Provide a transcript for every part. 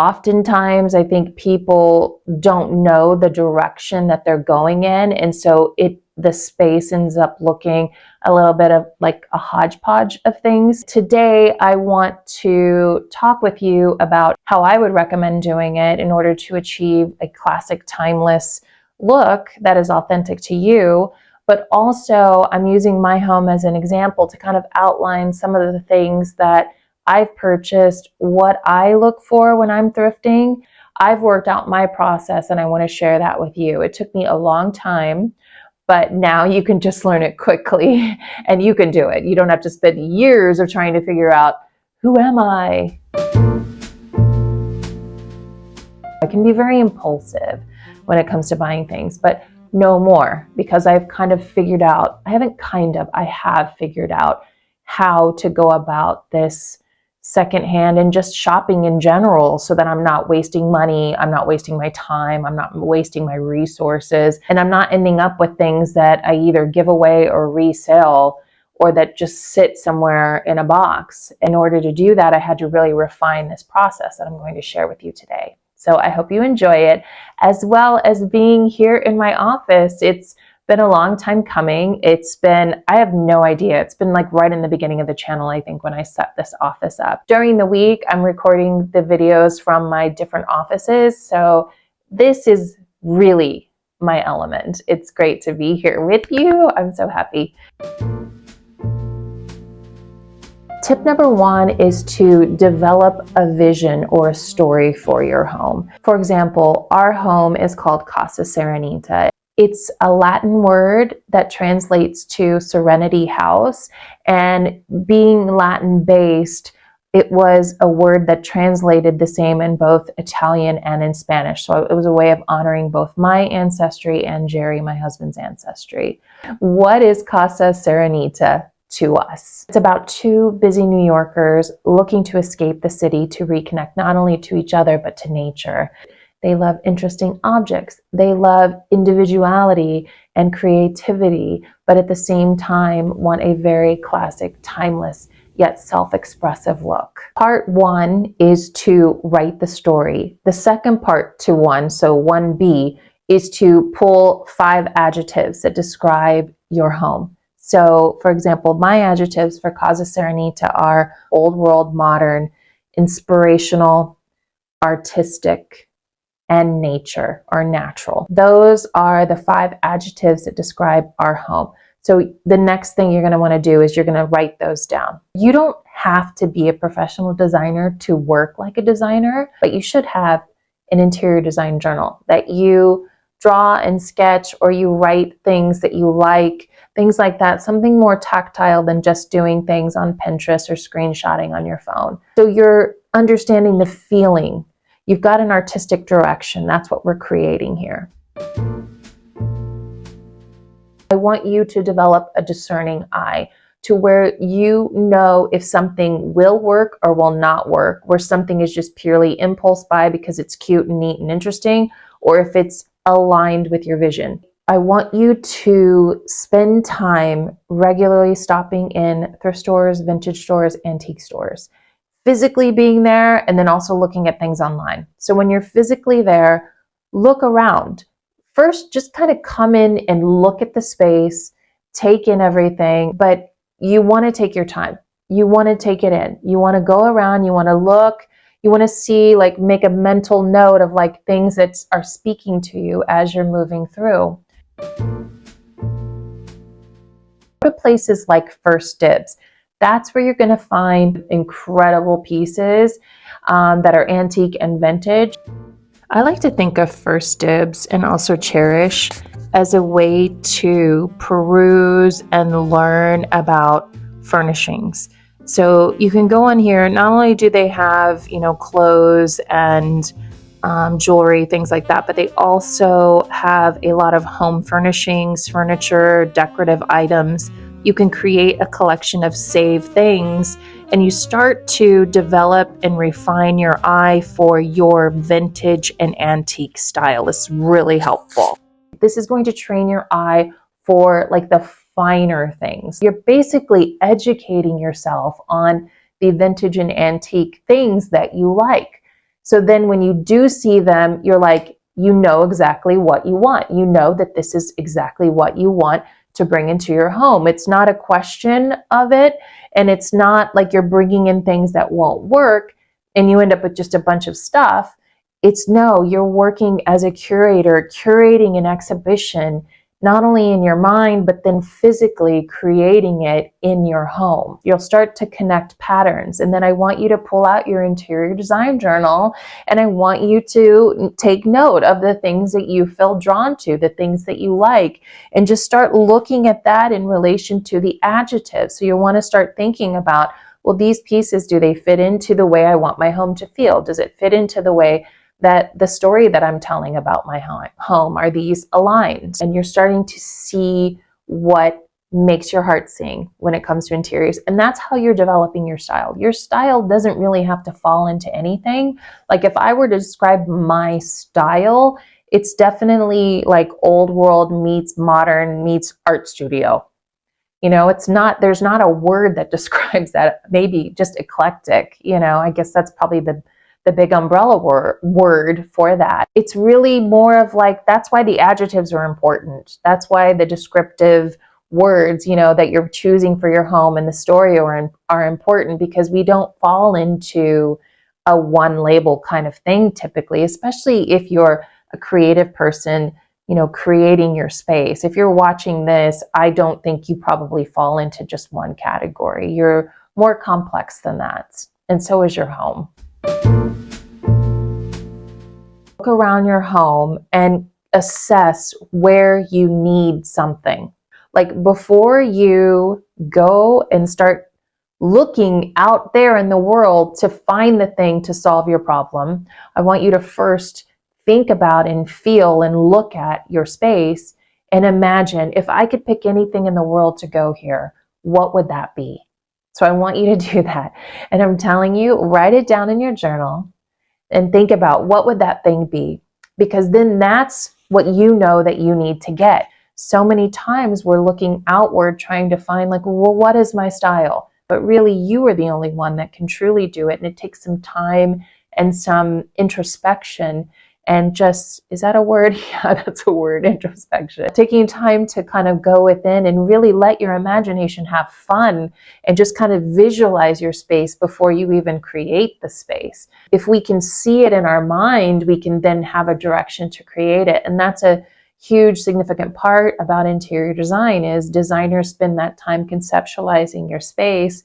Oftentimes, I think people don't know the direction that they're going in, and so the space ends up looking a little bit of like a hodgepodge of things. Today, I want to talk with you about how I would recommend doing it in order to achieve a classic, timeless look that is authentic to you. But also, I'm using my home as an example to kind of outline some of the things that I've purchased, what I look for when I'm thrifting. I've worked out my process and I want to share that with you. It took me a long time, but now you can just learn it quickly and you can do it. You don't have to spend years of trying to figure out, who am I? I can be very impulsive when it comes to buying things, but no more, because I've kind of figured out, I have figured out how to go about this secondhand and just shopping in general, so that I'm not wasting money, I'm not wasting my time, I'm not wasting my resources, and I'm not ending up with things that I either give away or resell, or that just sit somewhere in a box. In order to do that, I had to really refine this process that I'm going to share with you today. So I hope you enjoy it, as well as being here in my office. It's been a long time coming. I have no idea. It's been like right in the beginning of the channel, I think, when I set this office up. During the week, I'm recording the videos from my different offices. So this is really my element. It's great to be here with you. I'm so happy. Tip number one is to develop a vision or a story for your home. For example, our home is called Casa Serenità. It's a Latin word that translates to serenity house, and being Latin based, it was a word that translated the same in both Italian and in Spanish. So it was a way of honoring both my ancestry and Jerry, my husband's ancestry. What is Casa Serenità to us? It's about two busy New Yorkers looking to escape the city to reconnect not only to each other, but to nature. They love interesting objects. They love individuality and creativity, but at the same time want a very classic, timeless, yet self-expressive look. Part one is to write the story. The second part to one, so 1B, is to pull 5 adjectives that describe your home. So, for example, my adjectives for Casa Serenità are old world, modern, inspirational, artistic, and nature or natural. Those are the 5 adjectives that describe our home. So the next thing you're going to want to do is you're going to write those down. You don't have to be a professional designer to work like a designer, but you should have an interior design journal that you draw and sketch, or you write things that you like, things like that, something more tactile than just doing things on Pinterest or screenshotting on your phone. So you're understanding the feeling. You've got an artistic direction. That's what we're creating here. I want you to develop a discerning eye to where you know if something will work or will not work, where something is just purely impulse buy because it's cute and neat and interesting, or if it's aligned with your vision. I want you to spend time regularly stopping in thrift stores, vintage stores, antique stores. Physically being there, and then also looking at things online. So when you're physically there, look around. First, just kind of come in and look at the space, take in everything, but you want to take your time. You want to take it in. You want to go around, you want to look, you want to see, like, make a mental note of like things that are speaking to you as you're moving through. Go to places like First Dibs. That's where you're going to find incredible pieces that are antique and vintage. I like to think of First Dibs and also Cherish as a way to peruse and learn about furnishings. So you can go on here. Not only do they have, clothes and jewelry, things like that, but they also have a lot of home furnishings, furniture, decorative items. You can create a collection of saved things, and you start to develop and refine your eye for your vintage and antique style. It's really helpful. This is going to train your eye for like the finer things. You're basically educating yourself on the vintage and antique things that you like. So then when you do see them, you're like, you know exactly what you want. You know that this is exactly what you want to bring into your home. It's not a question of it, and it's not like you're bringing in things that won't work and you end up with just a bunch of stuff. It's no, you're working as a curator, curating an exhibition, not only in your mind, but then physically creating it in your home. You'll start to connect patterns. And then I want you to pull out your interior design journal, and I want you to take note of the things that you feel drawn to, the things that you like, and just start looking at that in relation to the adjectives. So you'll want to start thinking about, well, these pieces, do they fit into the way I want my home to feel? Does it fit into the way that the story that I'm telling about my home, are these aligned? And you're starting to see what makes your heart sing when it comes to interiors. And that's how you're developing your style. Your style doesn't really have to fall into anything. Like if I were to describe my style, it's definitely like old world meets modern meets art studio. You know, it's not, there's not a word that describes that. Maybe just eclectic, you know, I guess that's probably the big umbrella word for that. It's really more of like, that's why the adjectives are important. That's why the descriptive words, you know, that you're choosing for your home and the story are important, because we don't fall into a one label kind of thing typically, especially if you're a creative person, you know, creating your space. If you're watching this, I don't think you probably fall into just one category. You're more complex than that. And so is your home. Look around your home and assess where you need something. Like before you go and start looking out there in the world to find the thing to solve your problem, I want you to first think about and feel and look at your space and imagine, if I could pick anything in the world to go here, what would that be? So I want you to do that. And I'm telling you, write it down in your journal and think about, what would that thing be? Because then that's what you know that you need to get. So many times we're looking outward trying to find like, well, what is my style? But really you are the only one that can truly do it. And it takes some time and some introspection. And just, is that a word? Yeah, that's a word, introspection. Taking time to kind of go within and really let your imagination have fun and just kind of visualize your space before you even create the space. If we can see it in our mind, we can then have a direction to create it. And that's a huge significant part about interior design, is designers spend that time conceptualizing your space,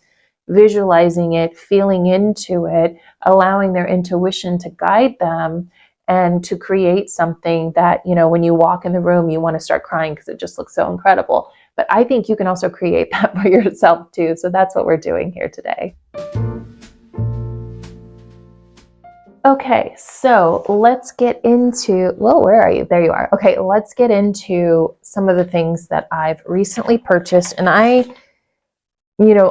visualizing it, feeling into it, allowing their intuition to guide them, and to create something that, you know, when you walk in the room, you want to start crying because it just looks so incredible. But I think you can also create that for yourself too. So that's what we're doing here today. Okay, so let's get into, well, where are you? There you are. Okay, let's get into some of the things that I've recently purchased. And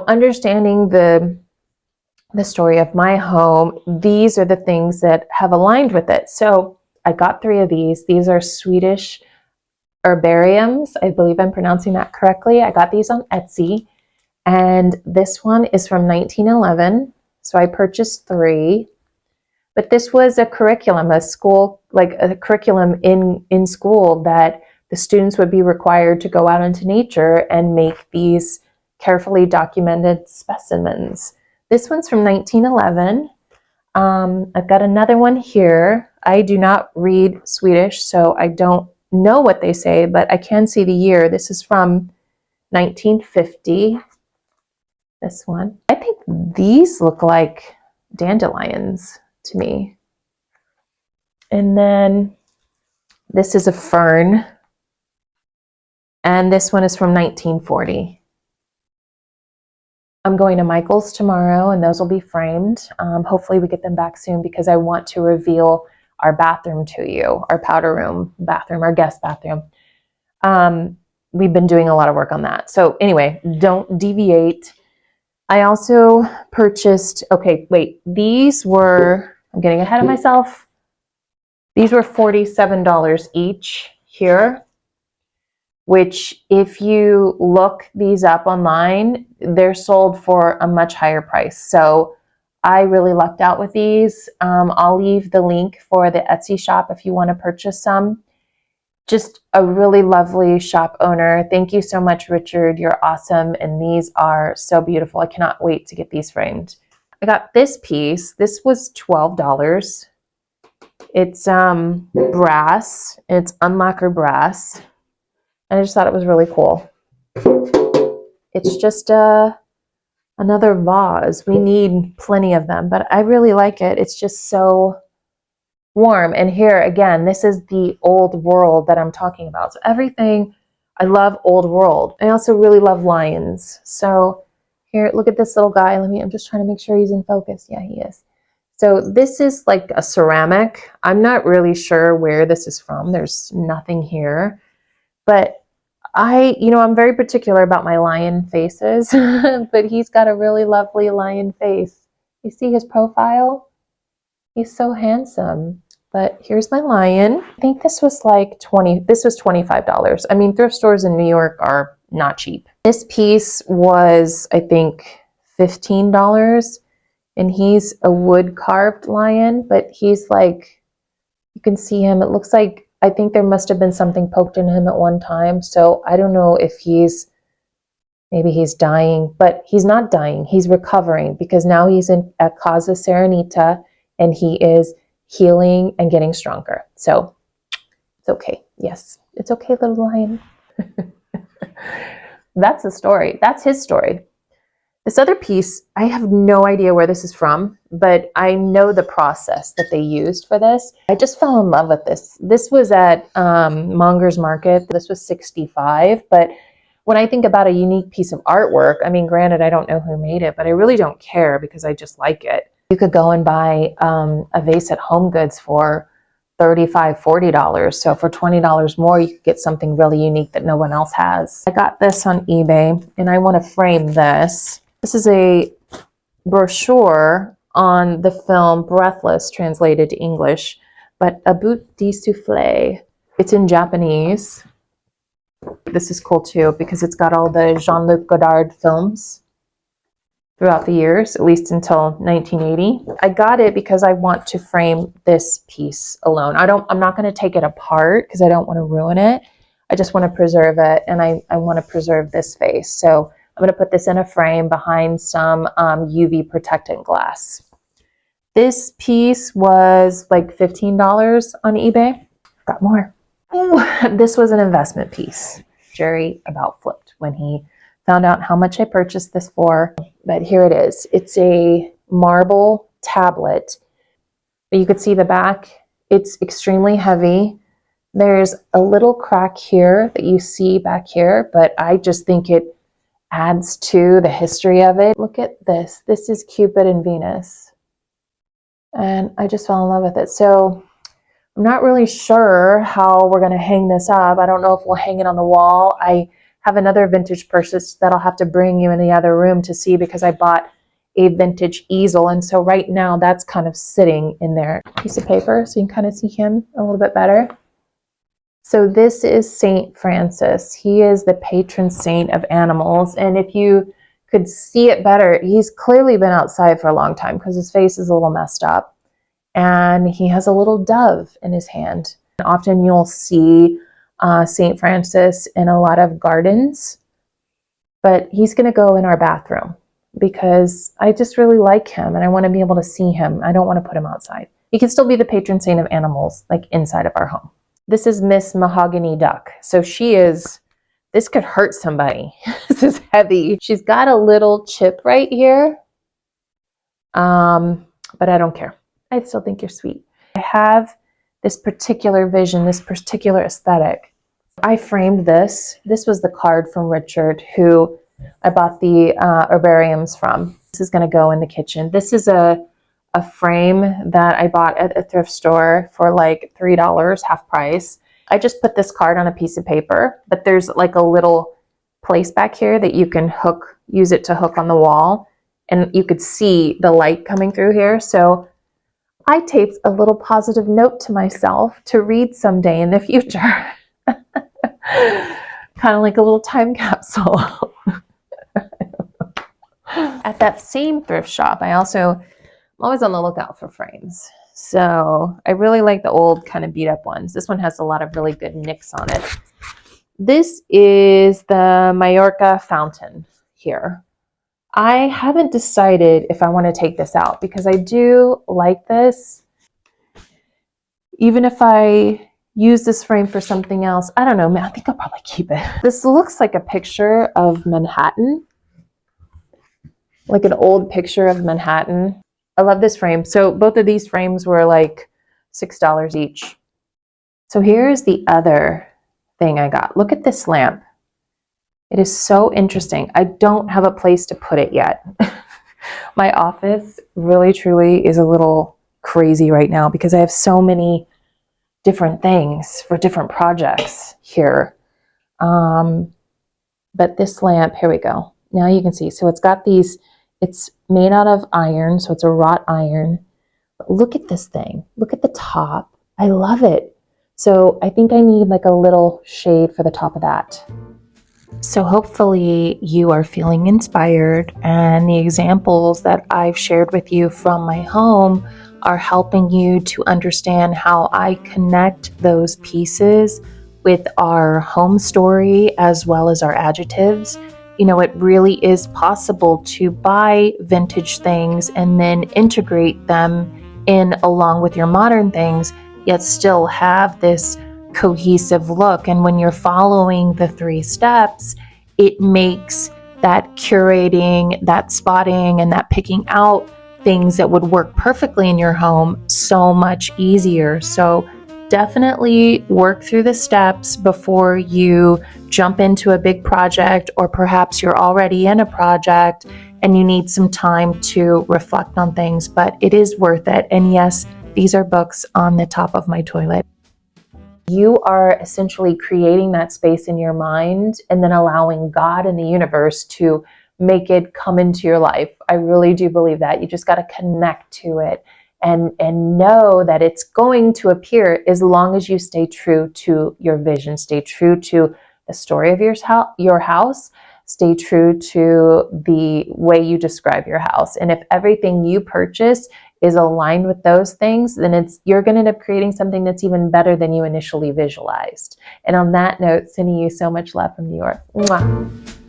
understanding the story of my home, these are the things that have aligned with it. So I got 3 of these. These are Swedish herbariums. I believe I'm pronouncing that correctly. I got these on Etsy. And this one is from 1911. So I purchased 3. But this was a curriculum, a curriculum in school that the students would be required to go out into nature and make these carefully documented specimens. This one's from 1911. I've got another one here. I do not read Swedish, so I don't know what they say, but I can see the year. This is from 1950. This one. I think these look like dandelions to me. And then this is a fern. And this one is from 1940. I'm going to Michael's tomorrow, and those will be framed. Hopefully we get them back soon, because I want to reveal our bathroom to you, our powder room bathroom, our guest bathroom. We've been doing a lot of work on that. So anyway, don't deviate. I also purchased, okay, wait, these were, I'm getting ahead of myself. These were $47 each here, which if you look these up online, they're sold for a much higher price. So I really lucked out with these. I'll leave the link for the Etsy shop if you want to purchase some. Just a really lovely shop owner. Thank you so much, Richard. You're awesome. And these are so beautiful. I cannot wait to get these framed. I got this piece. This was $12. It's brass. It's unlacquered brass. And I just thought it was really cool. It's just another vase. We need plenty of them, but I really like it. It's just so warm. And here again, this is the old world that I'm talking about. So everything, I love old world. I also really love lions. So here, look at this little guy. I'm just trying to make sure he's in focus. Yeah, he is. So this is like a ceramic. I'm not really sure where this is from. There's nothing here, but I'm very particular about my lion faces, but he's got a really lovely lion face. You see his profile? He's so handsome. But here's my lion. I think this was like $25. I mean, thrift stores in New York are not cheap. This piece was, I think, $15, and he's a wood carved lion, but he's like, you can see him. It looks like, I think there must have been something poked in him at one time. So I don't know if maybe he's dying, but he's not dying. He's recovering because now he's at Casa Serenità and he is healing and getting stronger. So it's okay. Yes, it's okay, little lion. That's the story. That's his story. This other piece, I have no idea where this is from, but I know the process that they used for this. I just fell in love with this. This was at Monger's Market. This was $65, but when I think about a unique piece of artwork, I mean, granted, I don't know who made it, but I really don't care because I just like it. You could go and buy a vase at Home Goods for $35, $40. So for $20 more, you could get something really unique that no one else has. I got this on eBay and I want to frame this. This is a brochure on the film Breathless, translated to English, but a bout de souffle. It's in Japanese. This is cool too because it's got all the Jean-Luc Godard films throughout the years, at least until 1980. I got it because I want to frame this piece alone. I'm not going to take it apart because I don't want to ruin it. I just want to preserve it, and I want to preserve this vase. So I'm going to put this in a frame behind some UV protectant glass. This piece was like $15 on eBay. Got more. Ooh, this was an investment piece. Jerry about flipped when he found out how much I purchased this for, but here it is. It's a marble tablet. You could see the back. It's extremely heavy. There's a little crack here that you see back here, but I just think it adds to the history of it. Look at this. This is Cupid and Venus. And I just fell in love with it. So I'm not really sure how we're going to hang this up. I don't know if we'll hang it on the wall. I have another vintage purchase that I'll have to bring you in the other room to see because I bought a vintage easel. And so right now that's kind of sitting in there. Piece of paper so you can kind of see him a little bit better. So this is Saint Francis. He is the patron saint of animals. And if you could see it better, he's clearly been outside for a long time because his face is a little messed up. And he has a little dove in his hand. Often you'll see St. Francis in a lot of gardens, but he's going to go in our bathroom because I just really like him and I want to be able to see him. I don't want to put him outside. He can still be the patron saint of animals, like inside of our home. This is Miss Mahogany Duck. So this could hurt somebody. This is heavy. She's got a little chip right here, but I don't care. I still think you're sweet. I have this particular vision, this particular aesthetic. I framed this. This was the card from Richard, who I bought the herbariums from. This is going to go in the kitchen. This is a frame that I bought at a thrift store for like $3, half price. I just put this card on a piece of paper, but there's like a little place back here that you can use it to hook on the wall, and you could see the light coming through here. So I taped a little positive note to myself to read someday in the future. Kind of like a little time capsule. At that same thrift shop, I also I'm always on the lookout for frames. So I really like the old kind of beat up ones. This one has a lot of really good nicks on it. This is the Mallorca fountain here. I haven't decided if I want to take this out because I do like this. Even if I use this frame for something else, I don't know, man, I think I'll probably keep it. This looks like a picture of Manhattan, like an old picture of Manhattan. I love this frame. So both of these frames were like $6 each. So here's the other thing I got. Look at this lamp. It is so interesting. I don't have a place to put it yet. My office really truly is a little crazy right now because I have so many different things for different projects here. But this lamp, here we go. Now you can see. So it's got these, it's made out of iron, so it's a wrought iron. But look at this thing. Look at the top. I love it. So I think I need like a little shade for the top of that. So hopefully you are feeling inspired and the examples that I've shared with you from my home are helping you to understand how I connect those pieces with our home story as well as our adjectives. You know, it really is possible to buy vintage things and then integrate them in along with your modern things, yet still have this cohesive look. And when you're following the 3 steps, it makes that curating, that spotting, and that picking out things that would work perfectly in your home so much easier. So definitely work through the steps before you jump into a big project, or perhaps you're already in a project and you need some time to reflect on things, but it is worth it. And yes, these are books on the top of my toilet. You are essentially creating that space in your mind and then allowing God and the universe to make it come into your life. I really do believe that. You just got to connect to it and know that it's going to appear as long as you stay true to your vision, stay true to the story of your house, stay true to the way you describe your house. And if everything you purchase is aligned with those things, then you're going to end up creating something that's even better than you initially visualized. And on that note, sending you so much love from New York. Mwah.